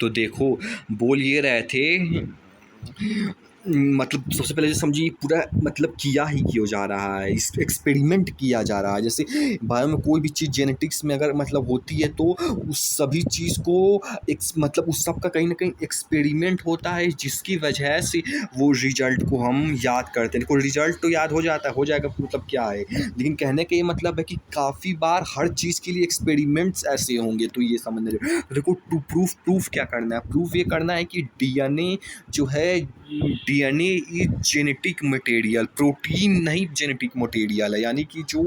तो देखो, बोल ये रहे थे, मतलब सबसे पहले जो समझिए पूरा मतलब किया ही क्यों जा रहा है, इस एक्सपेरिमेंट किया जा रहा है। जैसे बायो में कोई भी चीज़ जेनेटिक्स में अगर मतलब होती है तो उस सभी चीज़ को मतलब उस सब का कहीं ना कहीं एक्सपेरिमेंट होता है, जिसकी वजह से वो रिजल्ट को हम याद करते हैं। देखो, रिजल्ट तो याद हो जाता है, हो जाएगा, मतलब क्या है, लेकिन कहने का ये मतलब है कि काफ़ी बार हर चीज़ के लिए एक्सपेरिमेंट्स ऐसे होंगे। तो ये समझ रहे हो। देखो, टू प्रूफ क्या करना है, प्रूफ ये करना है कि डीएनए जो है, DNA is genetic material, protein नहीं जेनेटिक मटेरियल है। यानी कि जो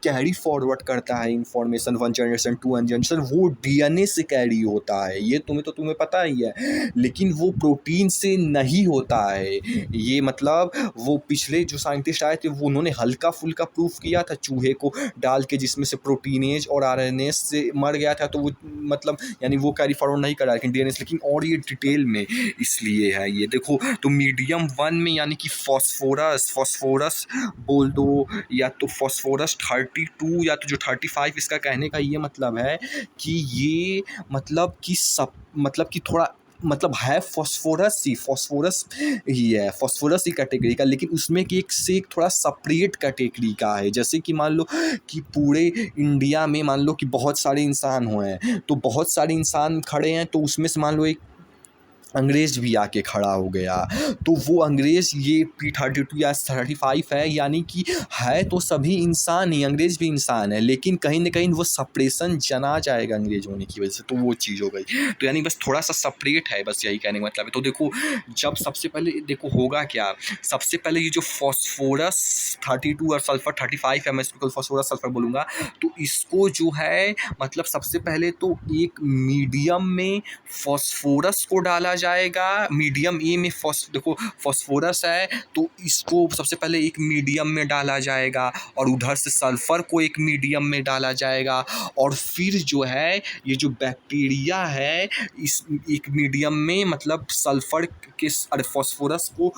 कैरी फॉरवर्ड करता है information one generation to one generation, वो डीएनए से कैरी होता है। ये तुम्हें पता ही है, लेकिन वो प्रोटीन से नहीं होता है। ये मतलब वो पिछले जो साइंटिस्ट आए थे वो उन्होंने हल्का फुल्का प्रूफ किया था चूहे को डाल के, जिसमें से प्रोटीनेज और आरएनएस से मर गया था, तो वो मतलब यानी वो कैरी फॉरवर्ड नहीं कर रहा, लेकिन डीएनए, लेकिन और ये डिटेल में इसलिए है। ये देखो, तो मीडियम वन में यानी कि फॉस्फोरस बोल दो, या तो फॉस्फोरस 32 या तो जो 35, इसका कहने का ये मतलब है कि ये मतलब कि सब मतलब कि थोड़ा मतलब है फॉस्फोरस ही है, फॉस्फोरस ही कैटेगरी का, लेकिन उसमें कि एक से एक थोड़ा सेपरेट कैटेगरी का है। जैसे कि मान लो कि पूरे इंडिया में मान लो कि बहुत सारे इंसान हुए हैं, तो बहुत सारे इंसान खड़े हैं, तो उसमें से मान लो एक अंग्रेज़ भी आके खड़ा हो गया, तो वो अंग्रेज़ ये P32 या 35 है, यानी कि है तो सभी इंसान ही, अंग्रेज़ भी इंसान है, लेकिन कहीं न कहीं वो सेपरेशन जना जाएगा अंग्रेज़ होने की वजह से, तो वो चीज़ हो गई। तो यानी बस थोड़ा-सा सेपरेट है, बस यही कहने का मतलब है। तो देखो, जब सबसे पहले देखो होगा क्या, सबसे पहले ये जो फॉस्फोरस 32 और सल्फर 35 है, मैं इसको फॉस्फोरस सल्फर बोलूँगा, तो इसको जो है मतलब सबसे पहले तो एक मीडियम में फॉस्फोरस को डाला जाएगा। मीडियम ए में देखो फॉस्फोरस है, तो इसको सबसे पहले एक मीडियम में डाला जाएगा, और उधर से सल्फर को एक मीडियम में डाला जाएगा, और फिर जो है ये जो बैक्टीरिया है इस एक मीडियम में मतलब सल्फर के फॉस्फोरस को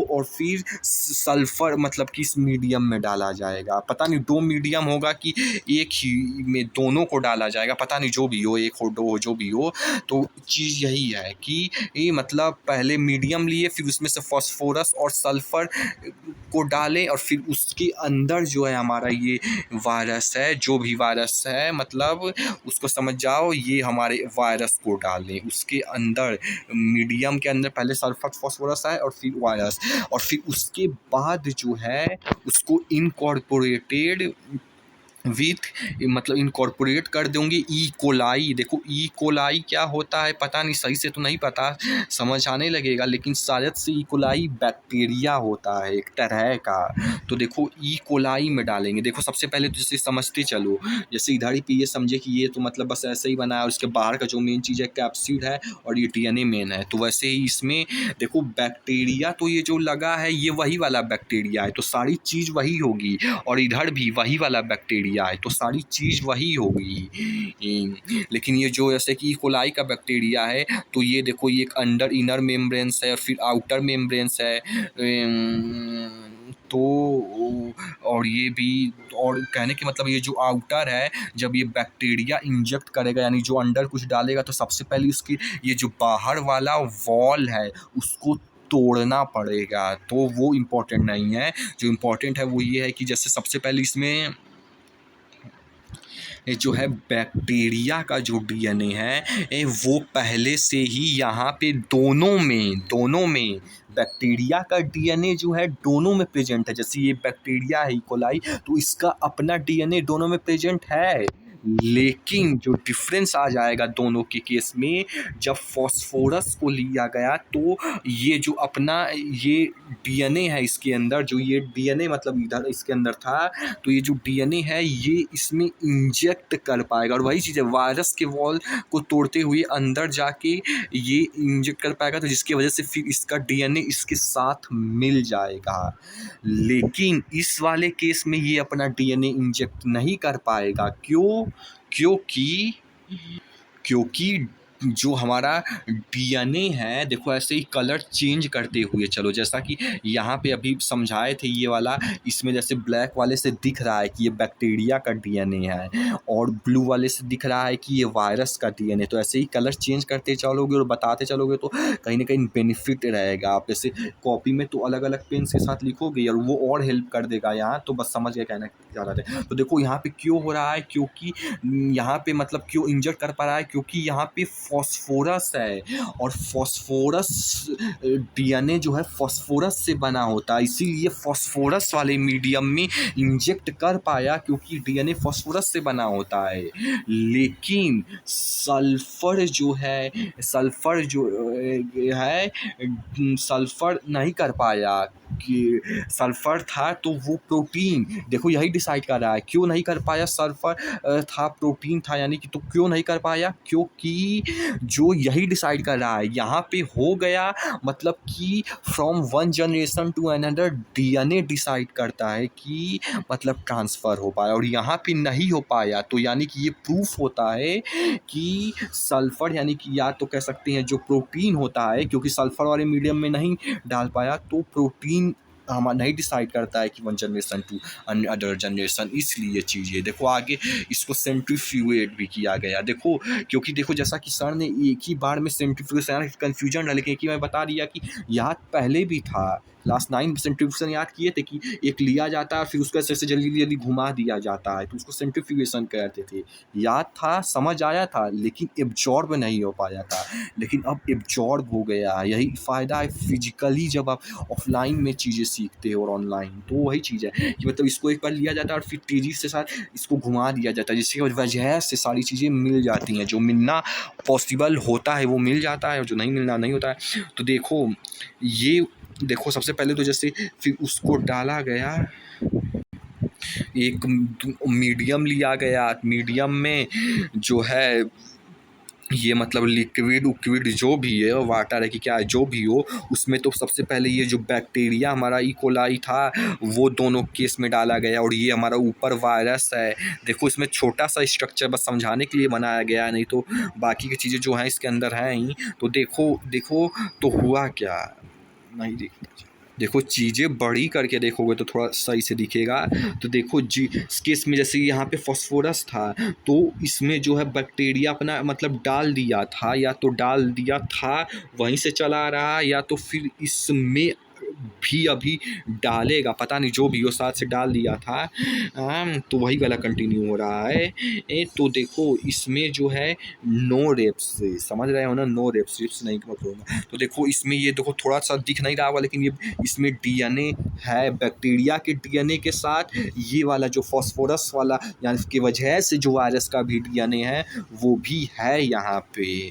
और फिर सल्फर मतलब कि इस मीडियम में डाला जाएगा। पता नहीं दो मीडियम होगा कि एक ही में दोनों को डाला जाएगा, पता नहीं, जो भी हो, एक हो दो हो जो भी हो। तो चीज़ यही है कि ये मतलब पहले मीडियम लिए, फिर उसमें से फॉस्फोरस और सल्फर को डालें, और फिर उसके अंदर जो है हमारा ये वायरस है, जो भी वायरस है मतलब उसको समझ जाओ, ये हमारे वायरस को डालें उसके अंदर। मीडियम के अंदर पहले सल्फर फॉस्फोरस है और फिर वायरस, और फिर उसके बाद जो है उसको इनकॉर्पोरेटेड विथ मतलब इनकॉर्पोरेट कर दूंगी ई कोलाई। देखो ई कोलाई क्या होता है पता नहीं, सही से तो नहीं पता, समझ आने लगेगा, लेकिन शायद से ई कोलाई बैक्टीरिया होता है एक तरह का। तो देखो ई कोलाई में डालेंगे। देखो सबसे पहले तो जैसे समझते चलो, जैसे इधर ही पे ये समझे कि ये तो मतलब बस ऐसे ही बना है, उसके बाहर का जो मेन चीज़ है कैप्सिड है और ये डीएनए मेन है। तो वैसे ही इसमें देखो बैक्टीरिया तो ये जो लगा है ये वही वाला बैक्टीरिया है, तो सारी चीज़ वही होगी, और इधर भी वही वाला बैक्टीरिया है, तो सारी चीज़ वही होगी। लेकिन ये जो जैसे कि कोलाई का बैक्टीरिया है, तो ये देखो ये एक अंडर इनर मेम्ब्रेन्स है और फिर आउटर मेम्ब्रेन्स है। तो और ये भी, और कहने के मतलब ये जो आउटर है, जब ये बैक्टीरिया इंजेक्ट करेगा यानी जो अंदर कुछ डालेगा, तो सबसे पहले उसकी ये जो बाहर वाला वॉल है उसको तोड़ना पड़ेगा। तो वो इम्पोर्टेंट नहीं है, जो इम्पोर्टेंट है वो ये है कि जैसे सबसे पहले इसमें जो है बैक्टीरिया का जो डीएनए है वो पहले से ही यहाँ पे दोनों में बैक्टीरिया का डीएनए जो है दोनों में प्रेजेंट है। जैसे ये बैक्टीरिया है इकोलाई, तो इसका अपना डीएनए दोनों में प्रेजेंट है, लेकिन जो डिफरेंस आ जाएगा दोनों के केस में, जब फॉस्फोरस को लिया गया तो ये जो अपना ये डीएनए है इसके अंदर, जो ये डीएनए मतलब इधर इसके अंदर था, तो ये जो डीएनए है ये इसमें इंजेक्ट कर पाएगा, और वही चीज़ है वायरस के वॉल को तोड़ते हुए अंदर जाके ये इंजेक्ट कर पाएगा, तो जिसकी वजह से फिर इसका डीएनए इसके साथ मिल जाएगा। लेकिन इस वाले केस में ये अपना डीएनए इंजेक्ट नहीं कर पाएगा। क्यों? क्योंकि जो हमारा डीएनए है देखो ऐसे ही कलर चेंज करते हुए चलो, जैसा कि यहाँ पे अभी समझाए थे ये वाला, इसमें जैसे ब्लैक वाले से दिख रहा है कि ये बैक्टीरिया का डीएनए है और ब्लू वाले से दिख रहा है कि ये वायरस का डीएनए। तो ऐसे ही कलर चेंज करते चलोगे और बताते चलोगे तो कहीं ना कहीं बेनिफिट रहेगा। आप जैसे कॉपी में तो अलग अलग पेन के साथ लिखोगे और वो और हेल्प कर देगा। यहाँ तो बस समझ गए कहना चाह रहे थे। तो देखो यहाँ पे क्यों हो रहा है, क्योंकि यहाँ पे मतलब क्यों इंजर कर पा रहा है, क्योंकि यहाँ पे फॉस्फोरस है और फॉस्फोरस डीएनए जो है फॉस्फोरस से बना होता है, इसीलिए फॉस्फोरस वाले मीडियम में इंजेक्ट कर पाया क्योंकि डीएनए फॉस्फोरस से बना होता है। लेकिन सल्फर जो है सल्फर नहीं कर पाया कि सल्फर था तो वो प्रोटीन देखो यही डिसाइड कर रहा है क्यों नहीं कर पाया। सल्फर था, प्रोटीन था, यानी कि तो क्यों नहीं कर पाया, क्योंकि जो यही डिसाइड कर रहा है यहाँ पे हो गया मतलब कि from one generation to another DNA decide करता है कि मतलब ट्रांसफ़र हो पाया और यहाँ पे नहीं हो पाया। तो यानी कि ये प्रूफ होता है कि सल्फर यानी कि या तो कह सकते हैं जो प्रोटीन होता है, क्योंकि सल्फर वाले मीडियम में नहीं डाल पाया तो प्रोटीन हम नहीं डिसाइड करता है कि one generation to other generation, इसलिए चीज़ें देखो आगे इसको सेंट्रीफ्यूगेट भी किया गया। देखो क्योंकि देखो जैसा कि सर ने एक ही बार में सेंट्रीफ्यूगेशन कन्फ्यूजन है, लेकिन एक ही मैं बता दिया कि याद पहले भी था। क्लास 9 सेंट्रीफ्यूगेशन याद किए थे कि एक लिया जाता है फिर उसको ऐसे ऐसे जल्दी जल्दी घुमा दिया जाता है तो उसको सेंट्रीफ्यूगेशन कहते थे। याद था, समझ आया था, लेकिन एब्जॉर्ब नहीं हो पाया था, लेकिन अब एब्जॉर्ब हो गया। यही फ़ायदा है फिजिकली जब आप ऑफलाइन में चीज़ें सीखते हो और ऑनलाइन। तो वही चीज़ है कि मतलब इसको एक बार लिया जाता है और फिर तेज़ी से साथ इसको घुमा दिया जाता है, जिसकी वजह से सारी चीज़ें मिल जाती हैं। जो मिलना पॉसिबल होता है वो मिल जाता है और जो नहीं मिलना नहीं होता है। तो देखो ये देखो सबसे पहले तो जैसे फिर उसको डाला गया, एक मीडियम लिया गया, मीडियम में जो है ये मतलब लिक्विड उक्विड जो भी है वाटर है कि क्या है जो भी हो, उसमें तो सबसे पहले ये जो बैक्टीरिया हमारा इकोलाई था वो दोनों केस में डाला गया और ये हमारा ऊपर वायरस है। देखो इसमें छोटा सा स्ट्रक्चर बस समझाने के लिए बनाया गया, नहीं तो बाकी की चीज़ें जो हैं इसके अंदर हैं ही। तो देखो तो हुआ क्या, नहीं देखो चीज़ें बड़ी करके देखोगे तो थोड़ा सही से दिखेगा। तो देखो जी इस केस में जैसे यहाँ पे फॉस्फोरस था तो इसमें जो है बैक्टीरिया अपना मतलब डाल दिया था, या तो डाल दिया था वहीं से चला रहा या तो फिर इसमें भी अभी डालेगा, पता नहीं जो भी हो साथ से डाल दिया था। तो वही वाला कंटिन्यू हो रहा है। तो देखो इसमें जो है नो रेप्स, समझ रहे हो ना, नो रेप्स नहीं मतलब। तो देखो इसमें ये देखो थोड़ा सा दिख नहीं रहा होगा लेकिन ये इसमें डीएनए है बैक्टीरिया के डीएनए के साथ ये वाला जो फॉस्फोरस वाला यानी की वजह से जो वायरस का भी डीएनए है वो भी है यहाँ पे।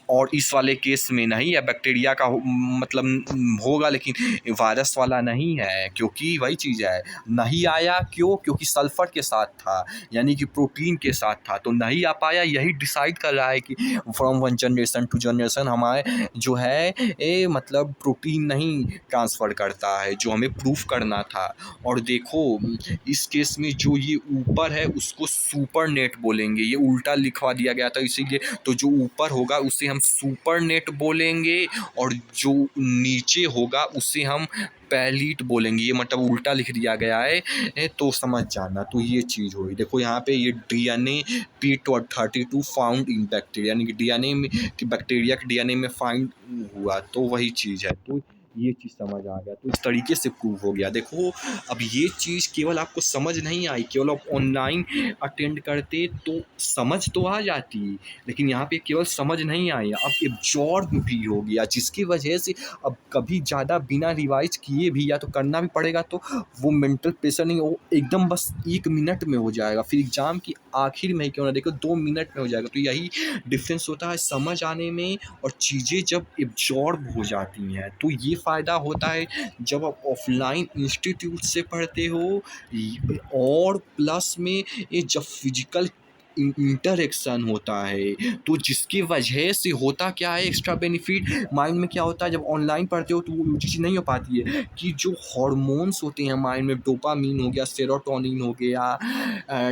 और इस वाले केस में नहीं है, बैक्टीरिया का मतलब होगा लेकिन वायरस वाला नहीं है, क्योंकि वही चीज़ है नहीं आया क्यों, क्योंकि सल्फर के साथ था यानी कि प्रोटीन के साथ था तो नहीं आ पाया। यही डिसाइड कर रहा है कि from one generation to generation हमारे जो है मतलब प्रोटीन नहीं ट्रांसफ़र करता है जो हमें प्रूफ करना था। और देखो इस केस में जो ये ऊपर है उसको सुपर नेट बोलेंगे, ये उल्टा लिखवा दिया गया था इसीलिए। तो जो ऊपर होगा उसे हम सुपर नेट बोलेंगे और जो नीचे होगा उसे हम पैलीट बोलेंगे, ये मतलब उल्टा लिख दिया गया है तो समझ जाना। तो ये चीज़ हुई देखो यहाँ पे ये DNA P32 found in bacteria यानी कि डीएनए में कि बैक्टीरिया के डीएनए में फाइंड हुआ, तो वही चीज़ है। तो ये चीज़ समझ आ गया, तो इस तरीके से प्रूव हो गया। देखो अब ये चीज़ केवल आपको समझ नहीं आई, केवल आप ऑनलाइन अटेंड करते तो समझ तो आ जाती, लेकिन यहाँ पे केवल समझ नहीं आई, अब एब्जॉर्ब भी हो गया, जिसकी वजह से अब कभी ज़्यादा बिना रिवाइज किए भी या तो करना भी पड़ेगा तो वो मेंटल प्रेशर नहीं, वो एकदम बस 1 मिनट में हो जाएगा, फिर एग्ज़ाम की आखिर में ही क्यों ना देखो 2 मिनट में हो जाएगा। तो यही डिफरेंस होता है समझ आने में और चीज़ें जब एब्जॉर्ब हो जाती हैं। तो ये फ़ायदा होता है जब आप ऑफलाइन इंस्टीट्यूट से पढ़ते हो और प्लस में ये जब फिजिकल इंटरेक्शन होता है, तो जिसकी वजह से होता क्या है एक्स्ट्रा बेनिफिट माइंड में क्या होता है जब ऑनलाइन पढ़ते हो तो वो चीज़ नहीं हो पाती है कि जो हार्मोन्स होते हैं माइंड में, डोपामीन हो गया, सेरोटोनिन हो गया,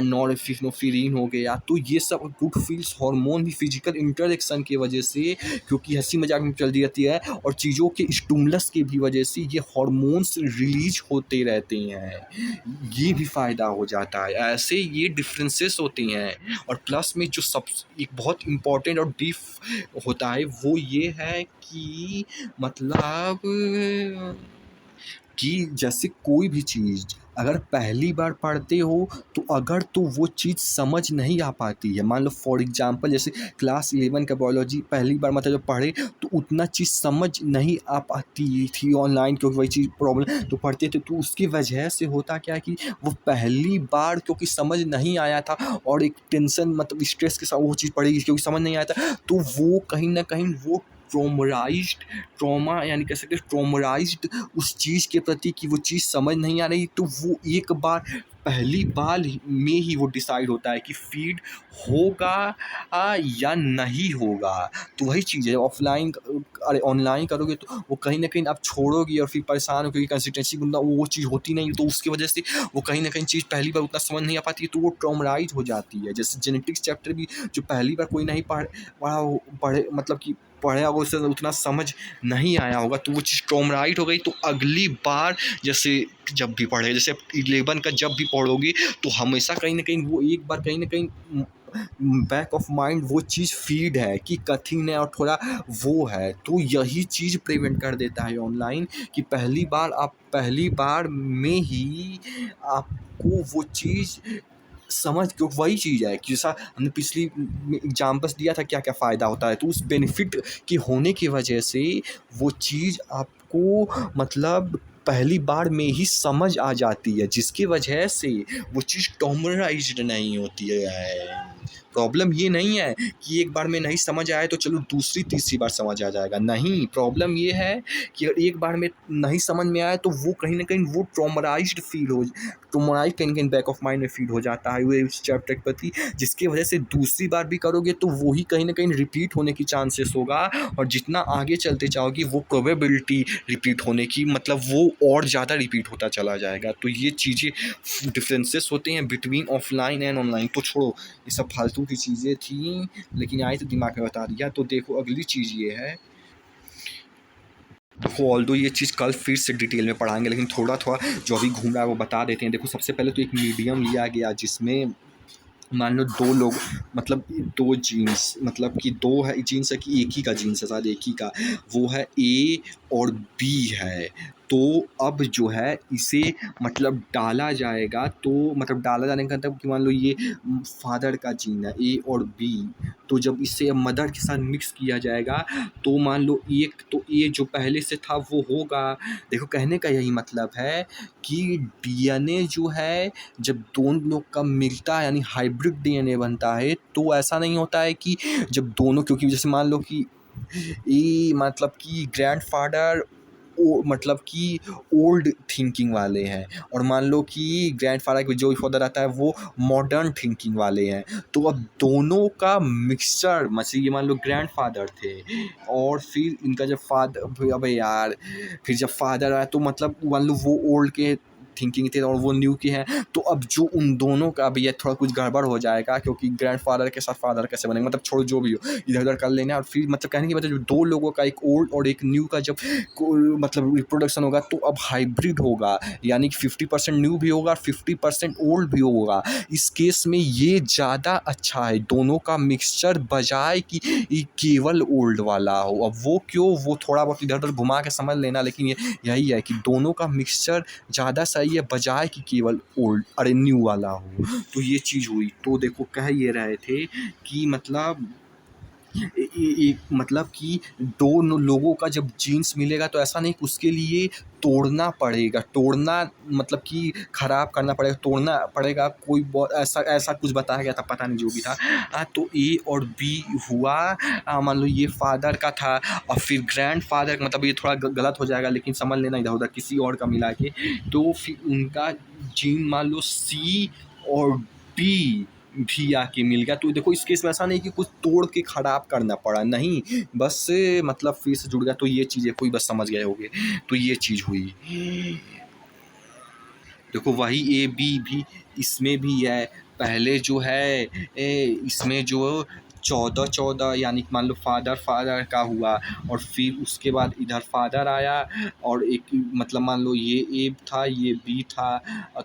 नॉरएपिनेफ्रिन हो गया, तो ये सब गुड फील्स हार्मोन भी फिजिकल इंटरेक्शन की वजह से, क्योंकि हंसी मजाक में चल रहती है और चीज़ों के स्टिमुलस की भी वजह से ये हार्मोन्स रिलीज होते रहते हैं, ये भी फ़ायदा हो जाता है। ऐसे ये डिफरेंसेस होते हैं। और प्लस में जो सब एक बहुत इम्पोर्टेंट और डीप होता है वो ये है कि मतलब कि जैसे कोई भी चीज़ अगर पहली बार पढ़ते हो तो अगर तो वो चीज़ समझ नहीं आ पाती है, मान लो फॉर एग्जांपल जैसे क्लास 11 का बायोलॉजी पहली बार मतलब जब पढ़े तो उतना चीज़ समझ नहीं आ पाती थी ऑनलाइन, क्योंकि वही चीज़ प्रॉब्लम तो पढ़ते थे, तो उसकी वजह से होता क्या है कि वो पहली बार क्योंकि समझ नहीं आया था और एक टेंशन मतलब स्ट्रेस के साथ वो चीज़ पढ़ेगी क्योंकि समझ नहीं आया था, तो वो कहीं ना कहीं वो ट्रॉमा यानी कह सकते ट्रॉमराइज्ड उस चीज़ के प्रति कि वो चीज़ समझ नहीं आ रही, तो वो एक बार पहली बार में ही वो डिसाइड होता है कि फीड होगा या नहीं होगा। तो वही चीज़ है ऑफलाइन, अरे ऑनलाइन करोगे तो वो कहीं ना कहीं आप छोड़ोगे और फिर परेशान हो, क्योंकि कंसिस्टेंसी बंदा वो चीज़ होती नहीं, तो उसकी वजह से वो कहीं ना कहीं चीज़ पहली बार उतना समझ नहीं आ पाती है, तो वो ट्रॉमराइज हो जाती है। जैसे जेनेटिक्स चैप्टर भी जो पहली बार कोई नहीं पढ़े मतलब कि पढ़ा होगा उससे उतना समझ नहीं आया होगा, तो वो चीज़ ट्रॉमराइट हो गई, तो अगली बार जैसे जब भी पढ़े, जैसे 11 का जब भी पढ़ोगे तो हमेशा कहीं ना कहीं वो एक बार कहीं ना कहीं बैक ऑफ माइंड वो चीज़ फीड है कि कठिन है और थोड़ा वो है, तो यही चीज़ प्रिवेंट कर देता है ऑनलाइन कि पहली बार में ही आपको वो चीज़ समझ, क्योंकि वही चीज़ है कि जैसा हमने पिछली एग्जाम्पल्स दिया था क्या क्या फ़ायदा होता है, तो उस बेनिफिट के होने की वजह से वो चीज़ आपको मतलब पहली बार में ही समझ आ जाती है, जिसकी वजह से वो चीज़ टॉमराइज्ड नहीं होती है। प्रॉब्लम ये नहीं है कि एक बार में नहीं समझ आए तो चलो दूसरी तीसरी बार समझ आ जाएगा, नहीं, प्रॉब्लम ये है कि अगर एक बार में नहीं समझ में आए तो वो कहीं ना कहीं वो ट्रॉमराइज कहीं कहीं बैक ऑफ माइंड में फील हो जाता है वो उस चैप्टर के प्रति, जिसकी वजह से दूसरी बार भी करोगे तो वही कहीं ना कहीं रिपीट होने की चांसेस होगा, और जितना आगे चलते जाओगे वो प्रोबेबिलिटी रिपीट होने की मतलब वो और ज़्यादा रिपीट होता चला जाएगा। तो ये चीज़ें डिफरेंसेस होते हैं बिटवीन ऑफलाइन एंड ऑनलाइन। तो छोड़ो ये सब फालतू की चीज़ें थी, लेकिन आई तो दिमाग में बता दिया। तो देखो अगली चीज़ ये है, देखो ऑल्दो ये चीज़ कल फिर से डिटेल में पढ़ाएंगे, लेकिन थोड़ा थोड़ा जो अभी घूम रहा है वो बता देते हैं। देखो सबसे पहले तो एक मीडियम लिया गया जिसमें मान लो दो लोग मतलब दो जीन्स मतलब कि दो है जीन्स है कि एक ही का जीन्स है, शायद एक ही का, वो है ए और बी है। तो अब जो है इसे मतलब डाला जाएगा, तो मतलब डाला जाने का मतलब कि मान लो ये फादर का जीन है ए और बी, तो जब इसे मदर के साथ मिक्स किया जाएगा तो मान लो एक तो ए जो पहले से था वो होगा। देखो कहने का यही मतलब है कि डीएनए जो है जब दोनों लोग का मिलता है यानी हाइब्रिड डीएनए बनता है, तो ऐसा नहीं होता है कि जब दोनों, क्योंकि जैसे मान लो कि ये मतलब कि ग्रैंडफादर मतलब कि ओल्ड थिंकिंग वाले हैं और मान लो कि ग्रैंडफादर के जो फादर आता है वो मॉडर्न थिंकिंग वाले हैं, तो अब दोनों का मिक्सचर मतलब ये मान लो ग्रैंडफादर थे और फिर इनका जब फादर, अबे यार, फिर जब फादर आया तो मतलब मान लो वो ओल्ड के थिंकिंग थे और वो न्यू के हैं, तो अब जो उन दोनों का भी ये थोड़ा कुछ गड़बड़ हो जाएगा, क्योंकि ग्रैंडफादर के साथ फादर कैसे बनेंगे, मतलब छोड़ो जो भी हो इधर उधर कर लेना। और फिर मतलब कहने की मतलब जो दो लोगों का एक ओल्ड और एक न्यू का जब मतलब रिप्रोडक्शन होगा तो अब हाइब्रिड होगा, यानी कि 50% न्यू भी होगा और 50% ओल्ड भी होगा। इस केस में ये ज़्यादा अच्छा है दोनों का मिक्सचर बजाय कि ये केवल ओल्ड वाला हो। अब वो क्यों, वो थोड़ा बहुत इधर उधर घुमा के समझ लेना, लेकिन ये यही है कि दोनों का मिक्सचर ज़्यादा सही है बजाय कि केवल ओल्ड अरे न्यू वाला हो। तो ये चीज़ हुई। तो देखो कह ये रहे थे कि मतलब मतलब कि दो लोगों का जब जीन्स मिलेगा तो ऐसा नहीं कि उसके लिए तोड़ना पड़ेगा, तोड़ना मतलब कि ख़राब करना पड़ेगा, तोड़ना पड़ेगा, कोई बहुत ऐसा ऐसा कुछ बताया गया था, पता नहीं जो भी था। तो ए और बी हुआ, मान लो ये फादर का था और फिर ग्रैंड फादर मतलब ये थोड़ा गलत हो जाएगा लेकिन समझ लेना इधर उधर किसी और का मिला के, तो फिर उनका जीन मान लो सी और डी भी आके मिल गया। तो देखो इस केस में ऐसा नहीं कि कुछ तोड़ के खराब करना पड़ा, नहीं, बस मतलब फिर से जुड़ गया। तो ये चीज़ें कोई बस समझ गए होंगे, तो ये चीज़ हुई। देखो वही ए बी भी इसमें भी है। पहले जो है इसमें जो 14-14 यानी कि मान लो फादर फादर का हुआ, और फिर उसके बाद इधर फादर आया, और एक मतलब मान लो ये ए था ये बी था,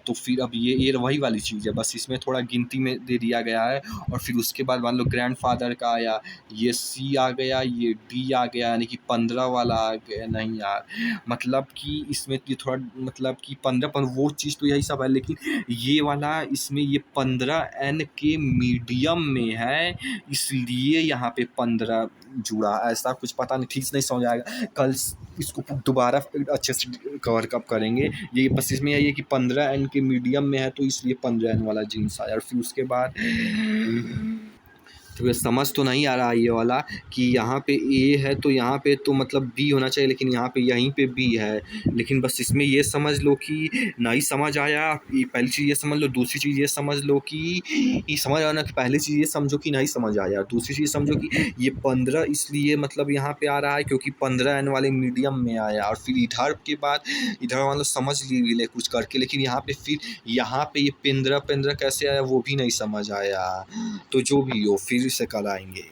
तो फिर अब ये ए वही वाली चीज़ है, बस इसमें थोड़ा गिनती में दे दिया गया है। और फिर उसके बाद मान लो ग्रैंड फादर का आया, ये सी आ गया, ये डी आ गया, यानी कि 15 वाला आ गया। नहीं यार, मतलब कि इसमें ये थोड़ा मतलब कि 15 पर वो चीज़ तो यही सब है, लेकिन ये वाला इसमें ये 15 एन के मीडियम में है, इसलिए यहाँ पे 15 जुड़ा। ऐसा कुछ पता नहीं, ठीक से नहीं समझ आएगा, कल इसको दोबारा अच्छे से कवर कप करेंगे। ये बस इसमें यही है कि 15 एन के मीडियम में है, तो इसलिए 15 एन वाला जीन्स आया। और फिर उसके बाद तो ये समझ तो नहीं आ रहा ये वाला कि यहाँ पे ए है तो यहाँ पे तो मतलब बी होना चाहिए, लेकिन यहाँ पे यहीं पे बी है। लेकिन बस इसमें ये समझ लो कि नहीं समझ आया, ये पहली चीज़ ये समझ लो। दूसरी चीज़ ये समझ लो कि ये समझ आया ना, कि पहली चीज़ ये समझो कि नहीं समझ आया। दूसरी चीज़ समझो कि ये 15 इसलिए मतलब यहाँ पे आ रहा है क्योंकि 15 एन वाले मीडियम में आया। और फिर इधर के बाद इधर मतलब समझ ले कुछ करके, लेकिन यहाँ पे फिर यहाँ पे ये 15 15 कैसे आया वो भी नहीं समझ आया। तो जो भी हो फिर से कल आएंगे।